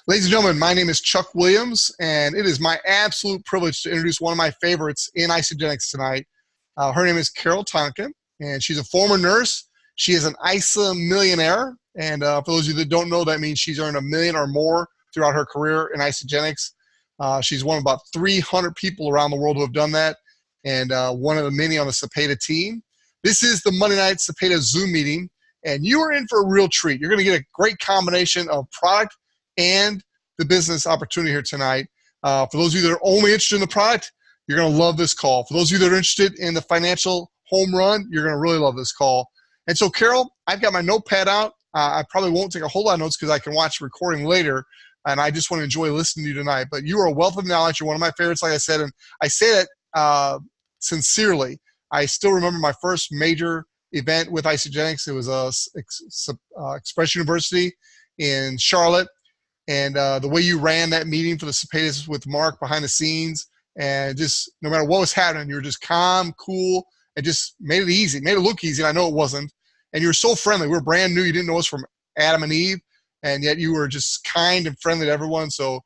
Ladies and gentlemen, my name is Chuck Williams, and it is my absolute privilege to introduce one of my favorites in Isagenix tonight. Her name is Carol Tonkin, and she's a former nurse. She is an ISA millionaire, and for those of you that don't know, that means she's earned $1 million or more throughout her career in Isagenix. She's one of about 300 people around the world who have done that, and one of the many on the Cepeda team. This is the Monday Night Cepeda Zoom meeting, and you are in for a real treat. You're going to get a great combination of product and the business opportunity here tonight. For those of you that are only interested in the product, you're going to love this call. For those of you that are interested in the financial home run, you're going to really love this call. And so, Carol, I've got my notepad out. I probably won't take a whole lot of notes because I can watch the recording later, and I just want to enjoy listening to you tonight. But you are a wealth of knowledge. You're one of my favorites, like I said, and I say that sincerely. I still remember my first major event with Isagenix. It was Express University in Charlotte. And the way you ran that meeting for the Cepedas with Mark behind the scenes, and just no matter what was happening, you were just calm, cool, and just made it easy, made it look easy. And I know it wasn't. And you were so friendly. We were brand new. You didn't know us from Adam and Eve, and yet you were just kind and friendly to everyone. So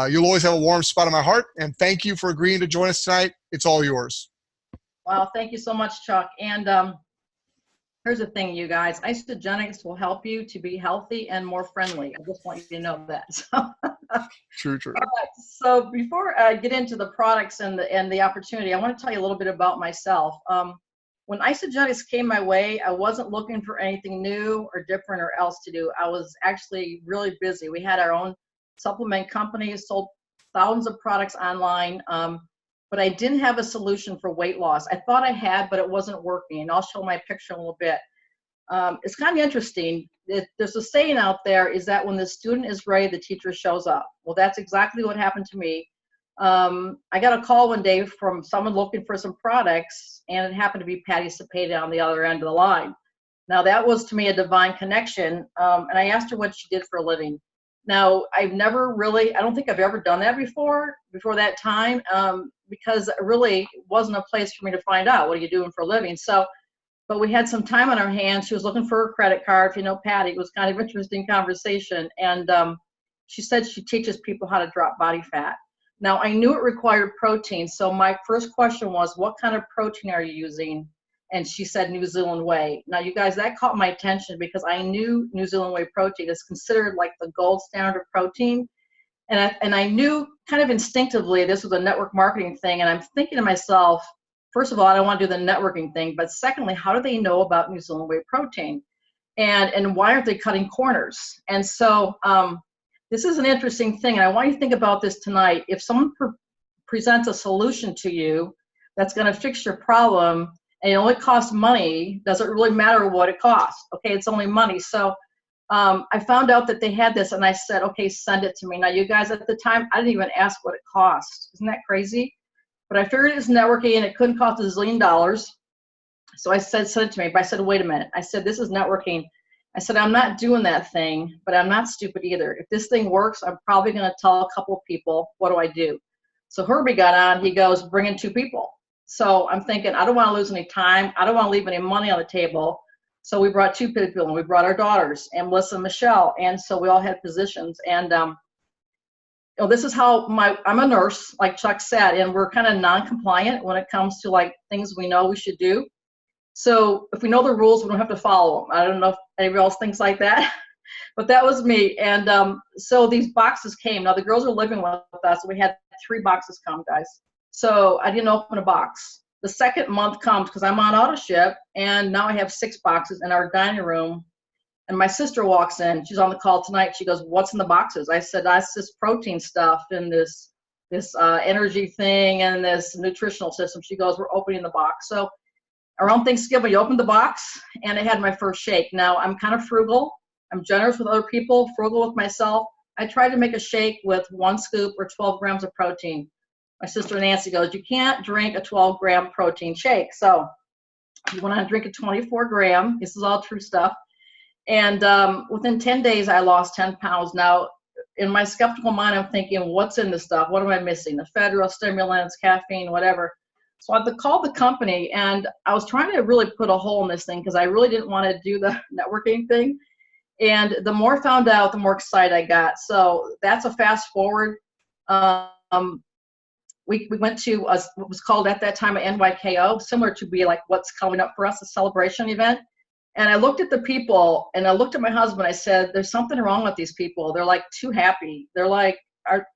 you'll always have a warm spot in my heart. And thank you for agreeing to join us tonight. It's all yours. Wow, thank you so much, Chuck. And here's the thing, you guys. Isagenix will help you to be healthy and more friendly. I just want you to know that. True. All right, so before I get into the products and the opportunity, I want to tell you a little bit about myself. When Isagenix came my way, I wasn't looking for anything new or different or else to do. I was actually really busy. We had our own supplement company, sold thousands of products online, but I didn't have a solution for weight loss. I thought I had, but it wasn't working. And I'll show my picture in a little bit. It's kind of interesting. There's a saying out there is that when the student is ready, the teacher shows up. Well, that's exactly what happened to me. I got a call one day from someone looking for some products, and it happened to be Patty Cepeda on the other end of the line. Now, that was to me a divine connection, and I asked her what she did for a living. Now, I've never really, I don't think I've ever done that before that time, because it really wasn't a place for me to find out, what are you doing for a living? So, but we had some time on our hands. She was looking for her credit card. If you know Patty, it was kind of interesting conversation. And she said she teaches people how to drop body fat. Now, I knew it required protein. So my first question was, what kind of protein are you using? And she said New Zealand whey. Now, you guys, that caught my attention because I knew New Zealand whey protein is considered like the gold standard of protein. And I knew kind of instinctively this was a network marketing thing. And I'm thinking to myself, first of all, I don't want to do the networking thing. But secondly, how do they know about New Zealand whey protein? And why aren't they cutting corners? And so this is an interesting thing. And I want you to think about this tonight. If someone presents a solution to you that's going to fix your problem, and it only costs money, does it really matter what it costs? Okay, it's only money. So I found out that they had this, and I said, okay, send it to me. Now, you guys, at the time, I didn't even ask what it cost. Isn't that crazy? But I figured it was networking, and it couldn't cost $1 zillion. So I said, send it to me. But I said, wait a minute. I said, this is networking. I said, I'm not doing that thing, but I'm not stupid either. If this thing works, I'm probably going to tell a couple of people, what do I do? So Herbie got on. He goes, bring in 2 people. So I'm thinking, I don't want to lose any time. I don't want to leave any money on the table. So we brought 2 people, and we brought our daughters, and Melissa and Michelle. And so we all had positions. And you know, this is how I'm a nurse, like Chuck said, and we're kind of non-compliant when it comes to like things we know we should do. So if we know the rules, we don't have to follow them. I don't know if anybody else thinks like that, but that was me. And so these boxes came. Now the girls are living with us. We had 3 boxes come, guys. So I didn't open a box. The second month comes because I'm on auto ship, and now I have 6 boxes in our dining room. And my sister walks in. She's on the call tonight. She goes, what's in the boxes? I said, that's this protein stuff and this energy thing and this nutritional system. She goes, we're opening the box. So around Thanksgiving, you opened the box, and I had my first shake. Now, I'm kind of frugal. I'm generous with other people, frugal with myself. I tried to make a shake with 1 scoop or 12 grams of protein. My sister Nancy goes, you can't drink a 12-gram protein shake. So you want to drink a 24-gram. This is all true stuff. And within 10 days, I lost 10 pounds. Now, in my skeptical mind, I'm thinking, what's in this stuff? What am I missing? The federal stimulants, caffeine, whatever. So I called the company, and I was trying to really put a hole in this thing because I really didn't want to do the networking thing. And the more I found out, the more excited I got. So that's a fast forward. We went to what was called at that time an NYKO, similar to be like what's coming up for us, a celebration event. And I looked at the people, and I looked at my husband. I said, "There's something wrong with these people. They're like too happy. They're like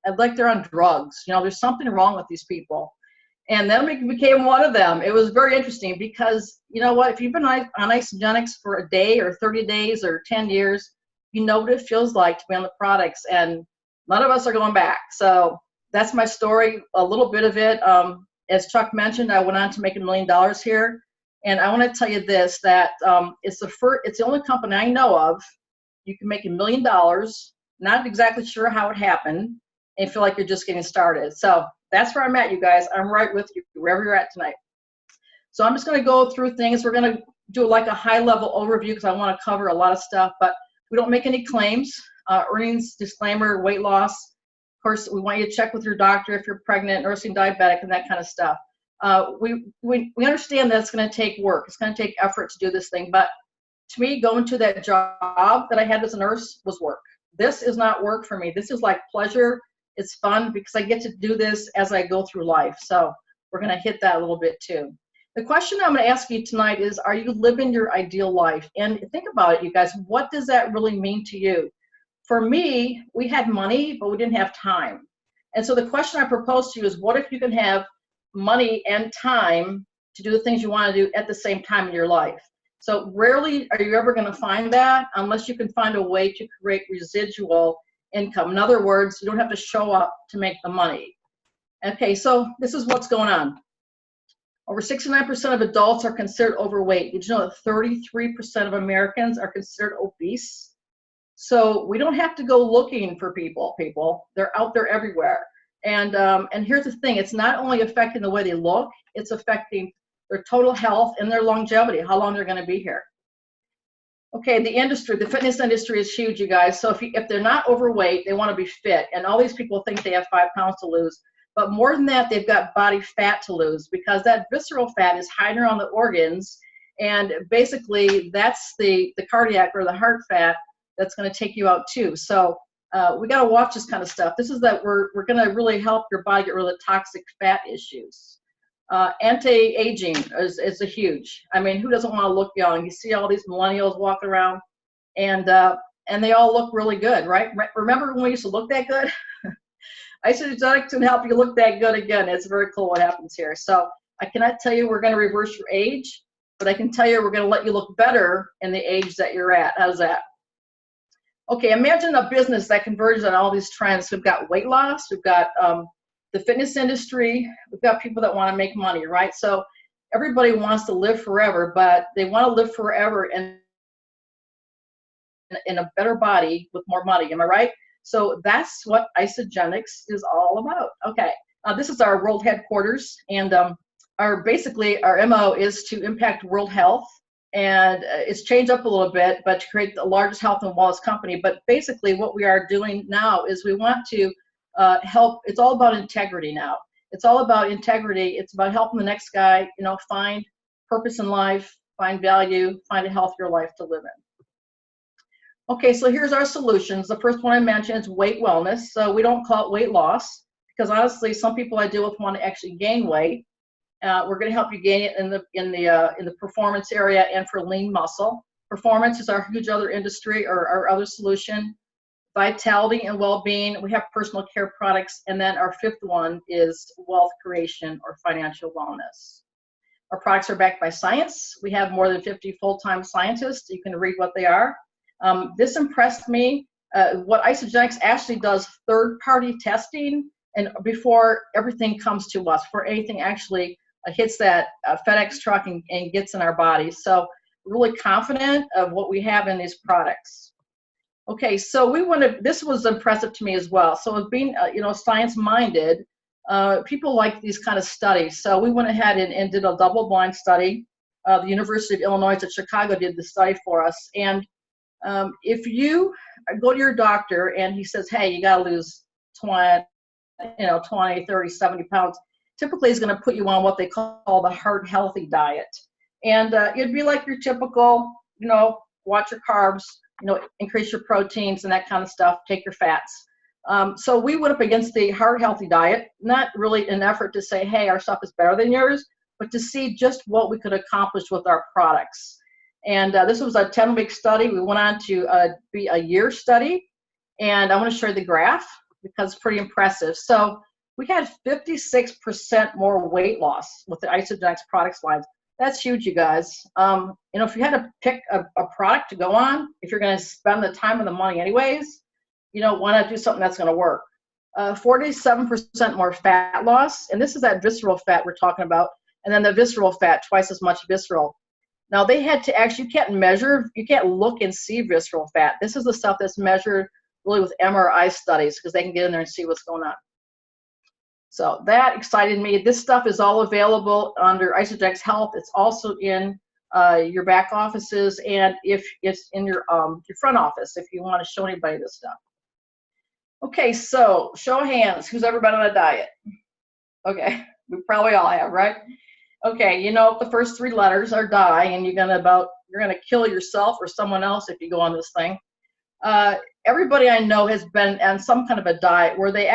they're on drugs. You know, there's something wrong with these people." And then we became one of them. It was very interesting because, you know what, if you've been on Isagenix for a day or 30 days or 10 years, you know what it feels like to be on the products, and none of us are going back. So that's my story, a little bit of it. As Chuck mentioned, I went on to make $1 million here. And I want to tell you this, that it's the only company I know of you can make $1 million, not exactly sure how it happened, and feel like you're just getting started. So that's where I'm at, you guys. I'm right with you, wherever you're at tonight. So I'm just going to go through things. We're going to do like a high-level overview because I want to cover a lot of stuff, but we don't make any claims. Earnings disclaimer, weight loss. Of course, we want you to check with your doctor if you're pregnant, nursing, diabetic, and that kind of stuff. We understand that it's going to take work. It's going to take effort to do this thing, but to me, going to that job that I had as a nurse was work. This is not work for me. This is like pleasure. It's fun because I get to do this as I go through life. So we're going to hit that a little bit too. The question I'm going to ask you tonight is, are you living your ideal life? And think about it, you guys. What does that really mean to you? For me, we had money, but we didn't have time. And so the question I propose to you is, what if you can have money and time to do the things you want to do at the same time in your life? So rarely are you ever going to find that unless you can find a way to create residual income. In other words, you don't have to show up to make the money. Okay, so this is what's going on. Over 69% of adults are considered overweight. Did you know that 33% of Americans are considered obese? So we don't have to go looking for people. They're out there everywhere. And here's the thing, it's not only affecting the way they look, it's affecting their total health and their longevity, how long they're going to be here. Okay, the fitness industry is huge, you guys. So if they're not overweight, they want to be fit. And all these people think they have 5 pounds to lose. But more than that, they've got body fat to lose because that visceral fat is hiding around the organs. And basically, that's the cardiac or the heart fat that's going to take you out too. So we got to watch this kind of stuff. This is that we're going to really help your body get rid of toxic fat issues. Anti-aging is a huge. I mean, who doesn't want to look young? You see all these millennials walking around, and they all look really good, right? Remember when we used to look that good? Isagenix can help you look that good again. It's very cool what happens here. So I cannot tell you we're going to reverse your age, but I can tell you we're going to let you look better in the age that you're at. How's that? Okay, imagine a business that converges on all these trends. We've got weight loss, we've got the fitness industry, we've got people that want to make money, right? So everybody wants to live forever, but they want to live forever in a better body with more money. Am I right? So that's what Isagenix is all about. Okay, this is our world headquarters, and our MO is to impact world health. And it's changed up a little bit, but to create the largest health and wellness company. But basically what we are doing now is we want to help. It's all about integrity now. It's all about integrity. It's about helping the next guy, find purpose in life, find value, find a healthier life to live in. Okay, so here's our solutions. The first one I mentioned is weight wellness. So we don't call it weight loss because honestly, some people I deal with want to actually gain weight. We're going to help you gain it in the performance area and for lean muscle. Performance is our huge other industry or our other solution. Vitality and well-being. We have personal care products, and then our 5th one is wealth creation or financial wellness. Our products are backed by science. We have more than 50 full-time scientists. You can read what they are. This impressed me. What Isagenix actually does third-party testing, and before everything comes to us, for anything actually hits that FedEx truck and gets in our bodies. So really confident of what we have in these products. Okay, so this was impressive to me as well. So being, science-minded, people like these kind of studies. So we went ahead and did a double-blind study. The University of Illinois at Chicago did the study for us. And if you go to your doctor and he says, hey, you got to lose 20, 30, 70 pounds, typically he's going to put you on what they call the heart healthy diet. And it'd be like your typical, watch your carbs, increase your proteins and that kind of stuff, take your fats. So we went up against the heart healthy diet, not really an effort to say, hey, our stuff is better than yours, but to see just what we could accomplish with our products. And this was a 10-week study. We went on to be a year study. And I want to show you the graph because it's pretty impressive. So we had 56% more weight loss with the Isagenix products lines. That's huge, you guys. If you had to pick a product to go on, if you're going to spend the time and the money anyways, why not do something that's going to work? 47% more fat loss, and this is that visceral fat we're talking about, and then the visceral fat, twice as much visceral. Now they had to actually, you can't look and see visceral fat. This is the stuff that's measured really with MRI studies because they can get in there and see what's going on. So that excited me. This stuff is all available under Isagenix Health. It's also in your back offices, and if it's in your front office, if you want to show anybody this stuff. Okay, so show of hands, who's ever been on a diet? Okay, we probably all have, right? Okay, the first 3 letters are die, and you're gonna kill yourself or someone else if you go on this thing. Everybody I know has been on some kind of a diet where they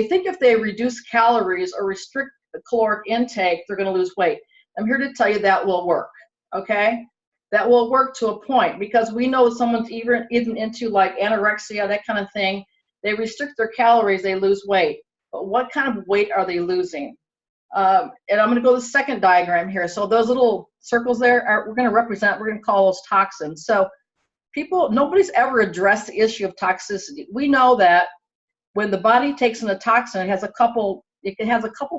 think if they reduce calories or restrict the caloric intake, they're going to lose weight. I'm here to tell you that will work, okay? That will work to a point because we know someone's even into like anorexia, that kind of thing. They restrict their calories, they lose weight. But what kind of weight are they losing? And I'm going to go to the second diagram here. So those little circles there, we're going to call those toxins. So nobody's ever addressed the issue of toxicity. We know that when the body takes in a toxin, it has a couple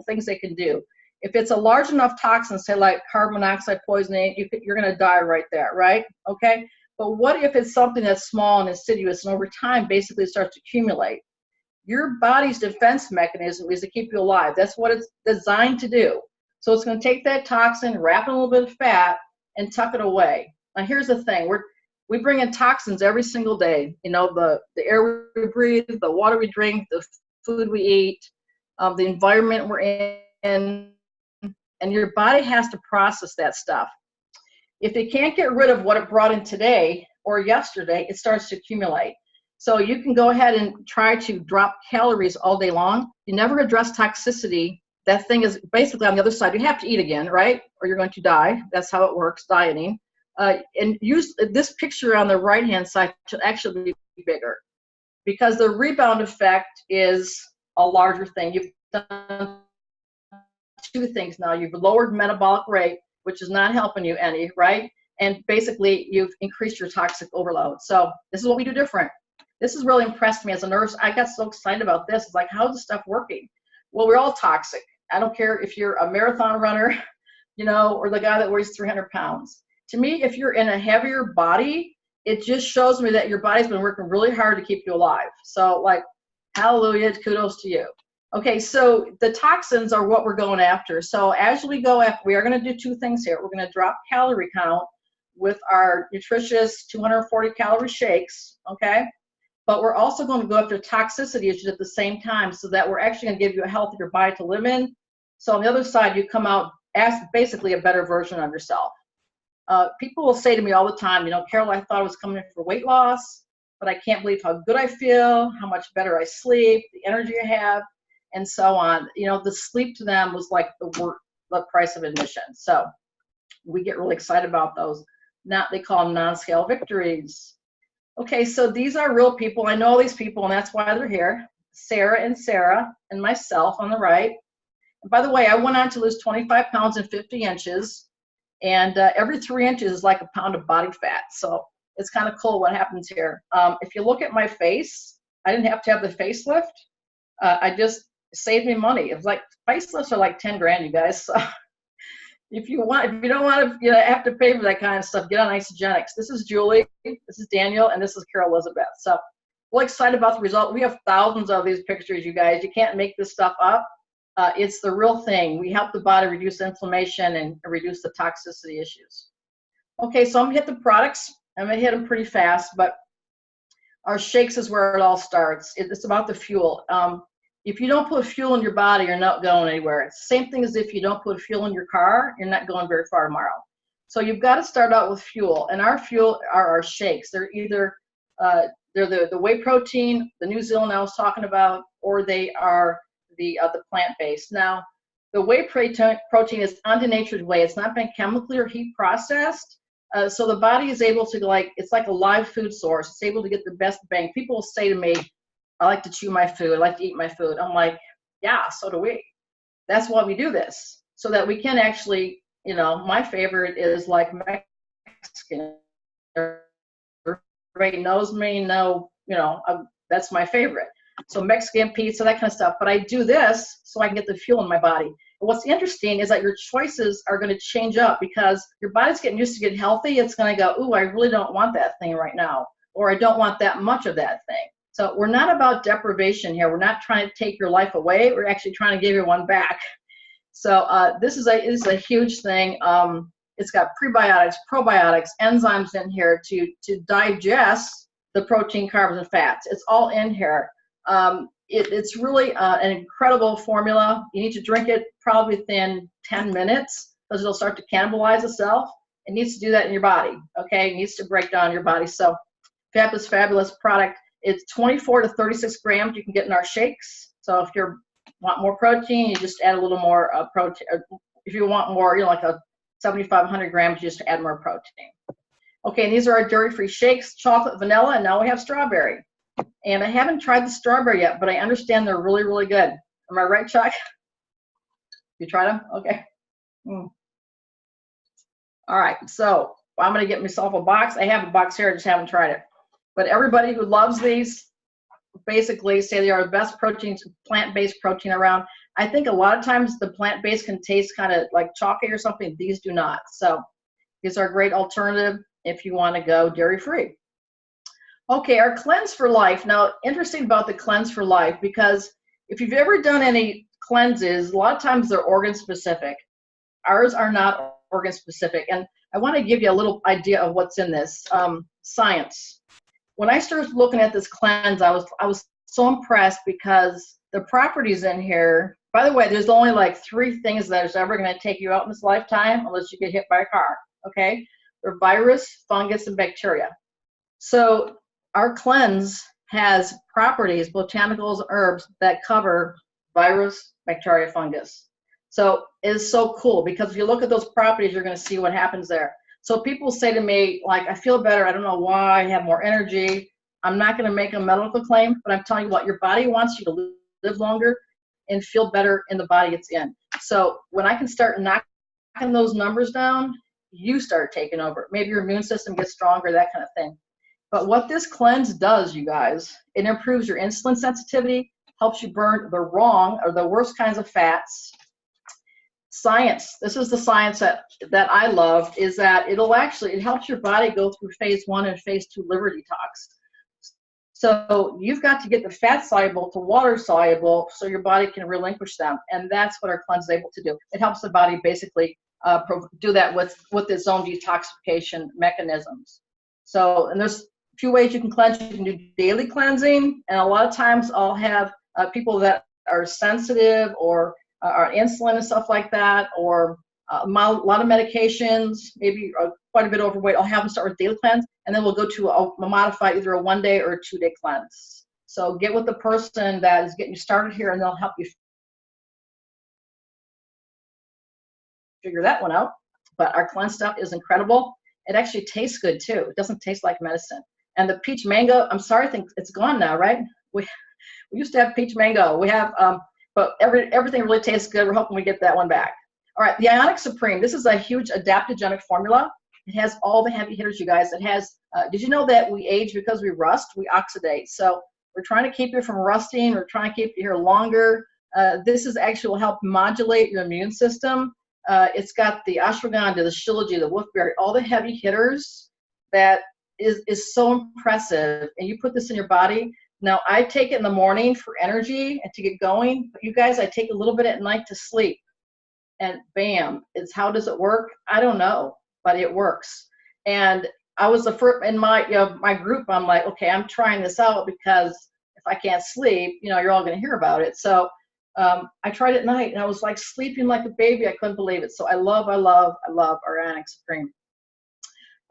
things they can do. If it's a large enough toxin, say like carbon monoxide poisoning, you're going to die right there, right? Okay. But what if it's something that's small and insidious and over time basically starts to accumulate? Your body's defense mechanism is to keep you alive. That's what it's designed to do. So it's going to take that toxin, wrap it in a little bit of fat, and tuck it away. Now here's the thing: we bring in toxins every single day. The air we breathe, the water we drink, the food we eat, the environment we're in, and your body has to process that stuff. If it can't get rid of what it brought in today or yesterday, it starts to accumulate. So you can go ahead and try to drop calories all day long. You never address toxicity. That thing is basically on the other side. You have to eat again, right? Or you're going to die. That's how it works, dieting. And use this picture on the right-hand side to actually be bigger because the rebound effect is a larger thing. You've done 2 things now. You've lowered metabolic rate, which is not helping you any, right? And basically, you've increased your toxic overload. So this is what we do different. This has really impressed me as a nurse. I got so excited about this. It's like, how's this stuff working? Well, we're all toxic. I don't care if you're a marathon runner, or the guy that weighs 300 pounds. To me, if you're in a heavier body, it just shows me that your body's been working really hard to keep you alive. So like, hallelujah, kudos to you. Okay, so the toxins are what we're going after. So as we go after, we are going to do 2 things here. We're going to drop calorie count with our nutritious 240 calorie shakes, okay? But we're also going to go after toxicity issues at the same time so that we're actually going to give you a healthier body to live in. So on the other side, you come out as basically a better version of yourself. People will say to me all the time, Carol, I thought I was coming in for weight loss, but I can't believe how good I feel, how much better I sleep, the energy I have, and so on. The sleep to them was like the price of admission. So we get really excited about those. They call them non-scale victories. Okay, so these are real people. I know all these people, and that's why they're here. Sarah and myself on the right. And by the way, I went on to lose 25 pounds in 50 inches. And every 3 inches is like a pound of body fat. So it's kind of cool what happens here. If you look at my face, I didn't have to have the facelift. I just saved me money. It was like, facelifts are like 10 grand, you guys. So if you don't want to have to pay for that kind of stuff, get on Isagenix. This is Julie, this is Daniel, and this is Carol Elizabeth. So we're excited about the result. We have thousands of these pictures, you guys. You can't make this stuff up. It's the real thing. We help the body reduce inflammation and reduce the toxicity issues. Okay, so I'm going to hit the products. I'm going to hit them pretty fast, but our shakes is where it all starts. It's about the fuel. If you don't put fuel in your body, you're not going anywhere. It's the same thing as if you don't put fuel in your car, you're not going very far tomorrow. So you've got to start out with fuel, and our fuel are our shakes. They're either they're the whey protein, the New Zealand I was talking about, or they are the plant-based. Now, the whey protein is undenatured whey. It's not been chemically or heat processed. So the body is able to, like, it's like a live food source. It's able to get the best bang. People will say to me, I like to chew my food. I like to eat my food. I'm like, yeah, so do we. That's why we do this, so that we can actually, you know, my favorite is like Mexican. Everybody knows me, know, you know, that's my favorite. So Mexican pizza, that kind of stuff. But I do this so I can get the fuel in my body. But what's interesting is that your choices are going to change up because your body's getting used to getting healthy. It's going to go, ooh, I really don't want that thing right now, or I don't want that much of that thing. So we're not about deprivation here. We're not trying to take your life away. We're actually trying to give you one back. So this is a huge thing. It's got prebiotics, probiotics, enzymes in here to digest the protein, carbs, and fats. It's all in here. It's really an incredible formula. You need to drink it probably within 10 minutes because it'll start to cannibalize itself. It needs to do that in your body, okay? It needs to break down your body. So fabulous, fabulous product. It's 24 to 36 grams you can get in our shakes. So if you want more protein, you just add a little more protein. If you want more, you know, like a 7,500 grams, you just add more protein. Okay, and these are our dairy-free shakes, chocolate, vanilla, and now we have strawberry. And I haven't tried the strawberry yet, but I understand they're really, really good. Am I right, Chuck? You tried them? Okay. All right, so I'm going to get myself a box. I have a box here, I just haven't tried it. But everybody who loves these basically say they are the best proteins, plant-based protein around. I think a lot of times the plant-based can taste kind of like chalky or something. These do not. So these are a great alternative if you want to go dairy-free. Okay, our Cleanse for Life. Now, interesting about the Cleanse for Life, because if you've ever done any cleanses, a lot of times they're organ-specific. Ours are not organ-specific. And I want to give you a little idea of what's in this. Science. When I started looking at this cleanse, I was so impressed because the properties in here, by the way, there's only like 3 things that is ever going to take you out in this lifetime unless you get hit by a car, okay? They're virus, fungus, and bacteria. So our cleanse has properties, botanicals, herbs that cover virus, bacteria, fungus. So it's so cool because if you look at those properties, you're going to see what happens there. So people say to me, like, I feel better. I don't know why. I have more energy. I'm not going to make a medical claim, but I'm telling you what, your body wants you to live longer and feel better in the body it's in. So when I can start knocking those numbers down, you start taking over. Maybe your immune system gets stronger, that kind of thing. But what this cleanse does, you guys, it improves your insulin sensitivity, helps you burn the wrong or the worst kinds of fats. Science, this is the science that I love, is that it helps your body go through phase 1 and phase 2 liver detox. So you've got to get the fat soluble to water soluble so your body can relinquish them. And that's what our cleanse is able to do. It helps the body basically do that with its own detoxification mechanisms. So, and there's a few ways you can cleanse. You can do daily cleansing. And a lot of times I'll have people that are sensitive or are insulin and stuff like that, or a lot of medications, maybe quite a bit overweight. I'll have them start with daily cleanse, and then we'll go to a modified, either a 1-day or a 2-day cleanse. So get with the person that is getting you started here, and they'll help you figure that one out. But our cleanse stuff is incredible. It actually tastes good too. It doesn't taste like medicine. And the peach mango, I'm sorry, I think it's gone now, right? We used to have peach mango. We have, but everything really tastes good. We're hoping we get that one back. All right, the Ionic Supreme. This is a huge adaptogenic formula. It has all the heavy hitters, you guys. It has, did you know that we age because we rust? We oxidate. So we're trying to keep you from rusting. We're trying to keep you here longer. This is actually will help modulate your immune system. It's got the ashwagandha, the shilajit, the wolfberry, all the heavy hitters that is so impressive. And you put this in your body. Now, I take it in the morning for energy and to get going. But you guys, I take a little bit at night to sleep. And bam, how does it work? I don't know, but it works. And I was the first in my group. I'm like, okay, I'm trying this out because if I can't sleep, you're all going to hear about it. So I tried it at night, and I was like sleeping like a baby. I couldn't believe it. So I love our Ionic Supreme.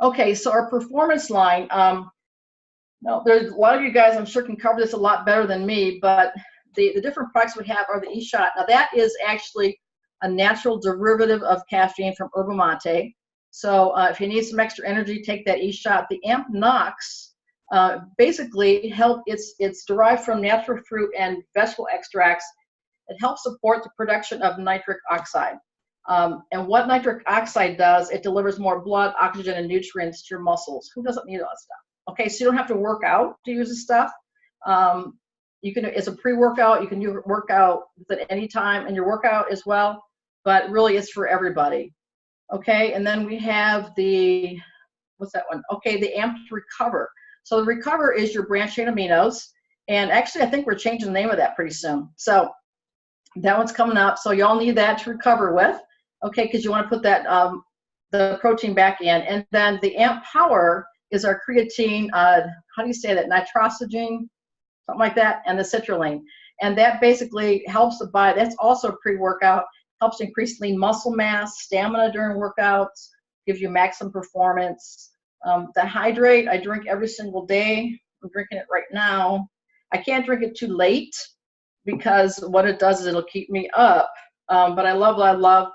Okay, so our performance line, now there's a lot of you guys I'm sure can cover this a lot better than me, but the different products we have are the E-Shot. Now that is actually a natural derivative of caffeine from yerba mate. So if you need some extra energy, take that E-Shot. The Amp Nox basically it's derived from natural fruit and vegetable extracts. It helps support the production of nitric oxide. And what nitric oxide does, it delivers more blood, oxygen, and nutrients to your muscles. Who doesn't need all that stuff? Okay, so you don't have to work out to use this stuff. It's a pre-workout. You can work out at any time in your workout as well, but really it's for everybody. Okay, and then we have the, what's that one? Okay, the Amp Recover. So the Recover is your branched chain aminos. And actually, I think we're changing the name of that pretty soon. So that one's coming up. So y'all need that to recover with, okay, because you want to put that the protein back in. And then the Amp Power is our creatine, how do you say that, nitrosamine, something like that, and the citrulline. And that basically helps the body, that's also a pre-workout, helps increase lean muscle mass, stamina during workouts, gives you maximum performance. The Hydrate, I drink every single day. I'm drinking it right now. I can't drink it too late because what it does is it'll keep me up. But I love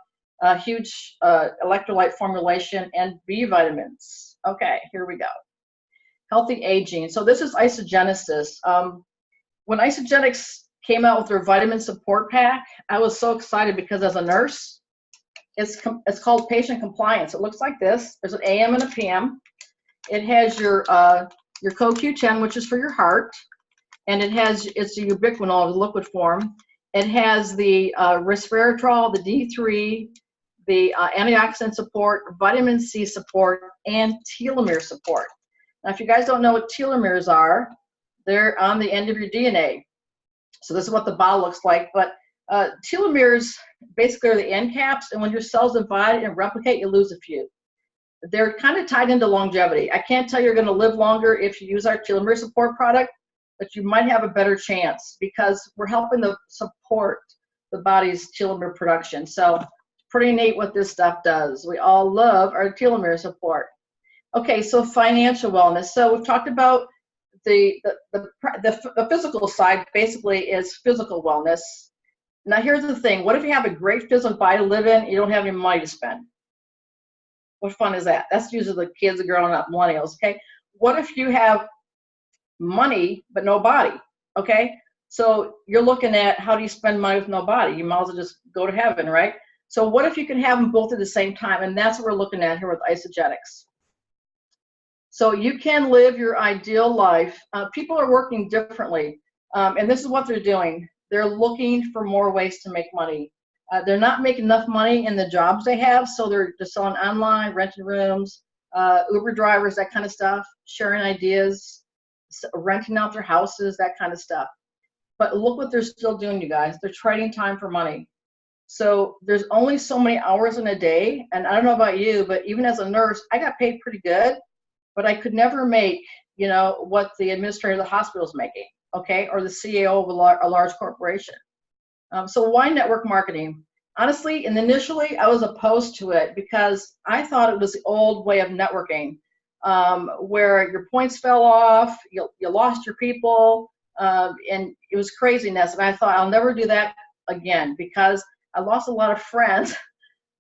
huge electrolyte formulation and B vitamins. Okay, here we go. Healthy aging. So this is Isagenix. When Isagenix came out with their vitamin support pack, I was so excited because as a nurse, it's called patient compliance. It looks like this. There's an AM and a PM. It has your CoQ10, which is for your heart, and it's a ubiquinol in liquid form. It has the resveratrol, the D3, the antioxidant support, vitamin C support, and telomere support. Now, if you guys don't know what telomeres are, they're on the end of your DNA. So this is what the bottle looks like. But telomeres basically are the end caps, and when your cells divide and replicate, you lose a few. They're kind of tied into longevity. I can't tell you're going to live longer if you use our telomere support product, but you might have a better chance because we're helping to support the body's telomere production. So pretty neat what this stuff does. We all love our telomere support. Okay, so financial wellness. So we've talked about the physical side basically is physical wellness. Now here's the thing. What if you have a great physical body to live in, you don't have any money to spend? What fun is that? That's usually the kids that are growing up, millennials, okay? What if you have money but no body, okay? So you're looking at how do you spend money with no body? You might as well just go to heaven, right? So what if you can have them both at the same time? And that's what we're looking at here with Isagenix. So you can live your ideal life. People are working differently, and this is what they're doing. They're looking for more ways to make money. They're not making enough money in the jobs they have, so they're just selling online, renting rooms, Uber drivers, that kind of stuff, sharing ideas, renting out their houses, that kind of stuff. But look what they're still doing, you guys. They're trading time for money. So there's only so many hours in a day, and I don't know about you, but even as a nurse, I got paid pretty good, but I could never make, you know, what the administrator of the hospital is making, okay, or the CEO of a large corporation. So why network marketing? Honestly, and initially I was opposed to it because I thought it was the old way of networking, where your points fell off, you lost your people, and it was craziness. And I thought I'll never do that again because I lost a lot of friends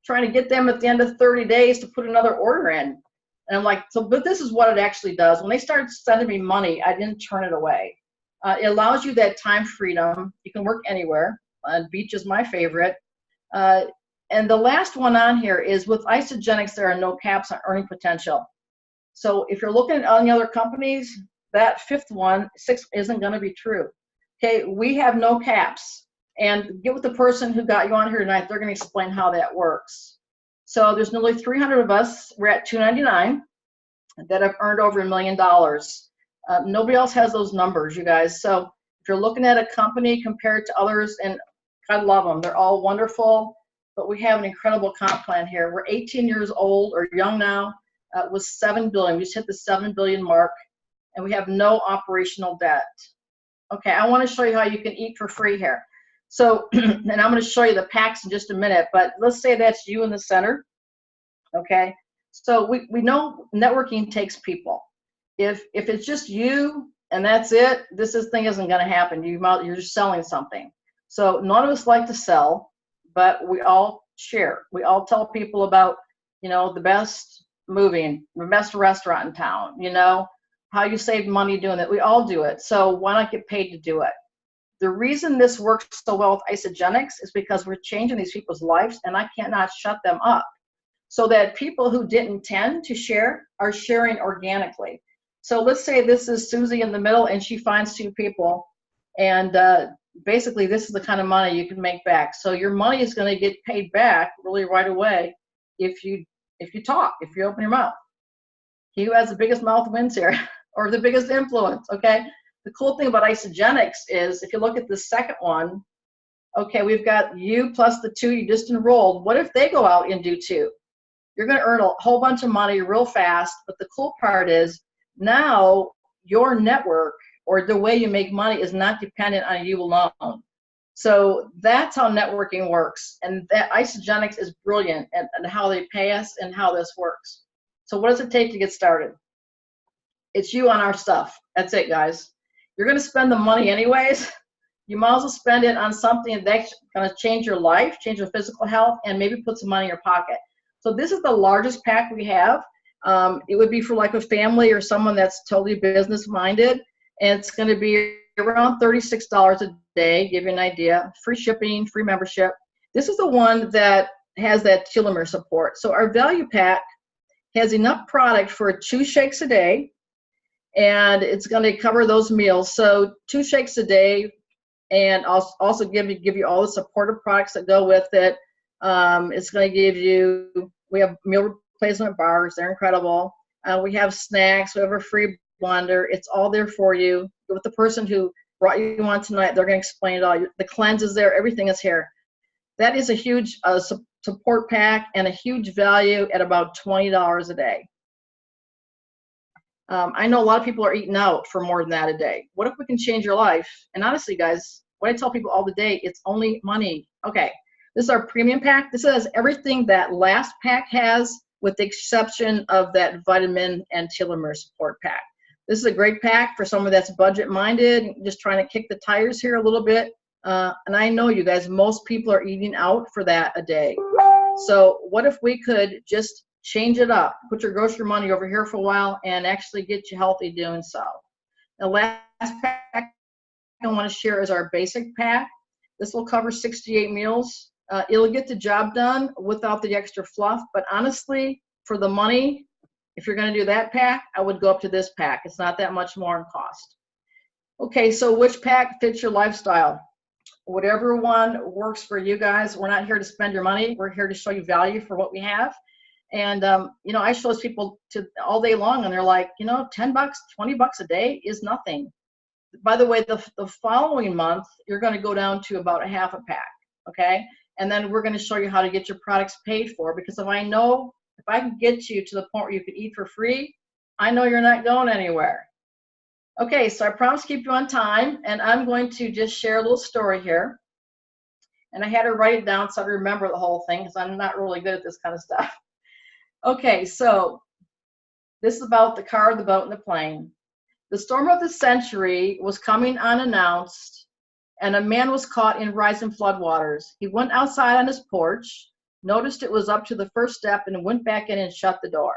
trying to get them at the end of 30 days to put another order in. And I'm like, so, but this is what it actually does. When they started sending me money, I didn't turn it away. It allows you that time freedom. You can work anywhere. Beach is my favorite. And the last one on here is with Isagenix, there are no caps on earning potential. So if you're looking at any other companies, that fifth one, 6, isn't going to be true. Okay, we have no caps. And get with the person who got you on here tonight. They're going to explain how that works. So there's nearly 300 of us. We're at 299 that have earned over $1 million. Nobody else has those numbers, you guys. So if you're looking at a company compared to others, and I love them, they're all wonderful, but we have an incredible comp plan here. We're 18 years old or young now with $7 billion. We just hit the $7 billion mark, and we have no operational debt. Okay, I want to show you how you can eat for free here. So, and I'm going to show you the packs in just a minute, but let's say that's you in the center, okay? So we know networking takes people. If it's just you and that's it, this thing isn't going to happen. You're just selling something. So none of us like to sell, but we all share. We all tell people about, the best movie, the best restaurant in town, how you save money doing that. We all do it. So why not get paid to do it? The reason this works so well with Isagenix is because we're changing these people's lives, and I cannot shut them up. So that people who didn't intend to share are sharing organically. So let's say this is Susie in the middle, and she finds two people, and basically this is the kind of money you can make back. So your money is going to get paid back really right away if you talk, if you open your mouth. He who has the biggest mouth wins here, or the biggest influence. Okay. The cool thing about Isagenix is if you look at the second one, okay, we've got you plus the two you just enrolled. What if they go out and do two? You're going to earn a whole bunch of money real fast. But the cool part is now your network or the way you make money is not dependent on you alone. So that's how networking works. And that Isagenix is brilliant at how they pay us and how this works. So what does it take to get started? It's you on our stuff. That's it, guys. You're going to spend the money anyways. You might as well spend it on something that's going to change your life, change your physical health, and maybe put some money in your pocket. So this is the largest pack we have. It would be for like a family or someone that's totally business minded. And it's going to be around $36 a day, give you an idea. Free shipping, free membership. This is the one that has that telomere support. So our value pack has enough product for 2 shakes a day. And it's going to cover those meals. So 2 shakes a day, and also give you all the supportive products that go with it. It's going to give you, we have meal replacement bars. They're incredible. We have snacks. We have a free blender. It's all there for you. With the person who brought you on tonight, they're going to explain it all. The cleanse is there. Everything is here. That is a huge support pack and a huge value at about $20 a day. I know a lot of people are eating out for more than that a day. What if we can change your life? And honestly, guys, what I tell people all the day, it's only money. Okay, this is our premium pack. This has everything that last pack has, with the exception of that vitamin and telomere support pack. This is a great pack for someone that's budget-minded, just trying to kick the tires here a little bit. And I know you guys, most people are eating out for that a day. So what if we could just change it up, put your grocery money over here for a while, and actually get you healthy doing so. The last pack I want to share is our basic pack. This will cover 68 meals. It'll get the job done without the extra fluff, but honestly, for the money, if you're going to do that pack, I would go up to this pack. It's not that much more in cost. Okay, so which pack fits your lifestyle? Whatever one works for you guys. We're not here to spend your money. We're here to show you value for what we have. And, I show those people all day long, and they're like, $10, $20 a day is nothing. By the way, the following month, you're going to go down to about a half a pack, okay? And then we're going to show you how to get your products paid for, because if I can get you to the point where you could eat for free, I know you're not going anywhere. Okay, so I promise to keep you on time, and I'm going to just share a little story here. And I had to write it down so I remember the whole thing, because I'm not really good at this kind of stuff. Okay, so this is about the car, the boat, and the plane. The storm of the century was coming unannounced, and a man was caught in rising floodwaters. He went outside on his porch, noticed it was up to the first step, and went back in and shut the door.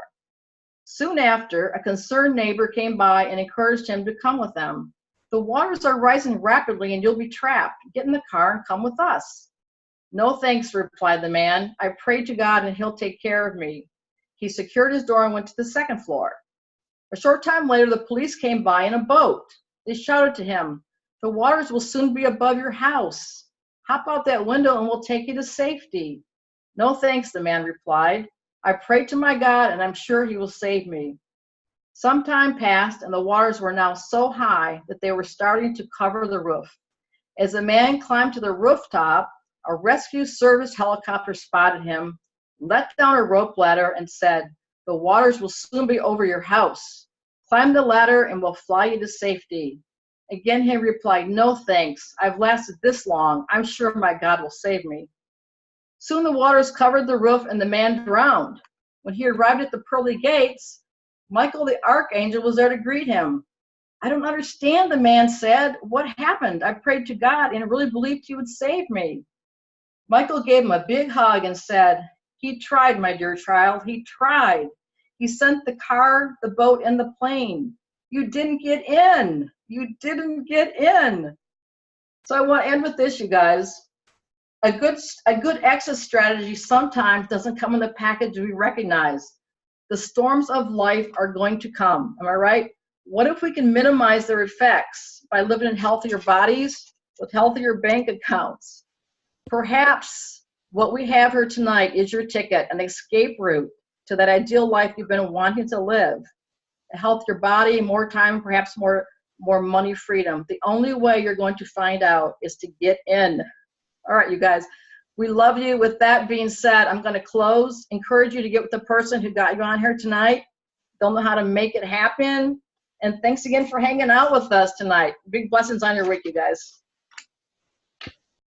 Soon after, a concerned neighbor came by and encouraged him to come with them. The waters are rising rapidly, and you'll be trapped. Get in the car and come with us. No thanks, replied the man. I prayed to God, and he'll take care of me. He secured his door and went to the second floor. A short time later, the police came by in a boat. They shouted to him, the waters will soon be above your house. Hop out that window and we'll take you to safety. No thanks, the man replied. I prayed to my God, and I'm sure he will save me. Some time passed, and the waters were now so high that they were starting to cover the roof. As the man climbed to the rooftop, a rescue service helicopter spotted him, let down a rope ladder, and said, the waters will soon be over your house. Climb the ladder and we'll fly you to safety. Again, he replied, no thanks. I've lasted this long. I'm sure my God will save me. Soon the waters covered the roof and the man drowned. When he arrived at the pearly gates, Michael the archangel was there to greet him. I don't understand, the man said. What happened? I prayed to God and really believed he would save me. Michael gave him a big hug and said, he tried, my dear child, he tried. He sent the car, the boat, and the plane. You didn't get in. You didn't get in. So I want to end with this, you guys. A good exit strategy sometimes doesn't come in the package we recognize. The storms of life are going to come. Am I right? What if we can minimize their effects by living in healthier bodies with healthier bank accounts? Perhaps what we have here tonight is your ticket, an escape route to that ideal life you've been wanting to live. A healthier body, more time, perhaps more money, freedom. The only way you're going to find out is to get in. All right, you guys, we love you. With that being said, I'm going to close. Encourage you to get with the person who got you on here tonight. They'll know how to make it happen. And thanks again for hanging out with us tonight. Big blessings on your week, you guys.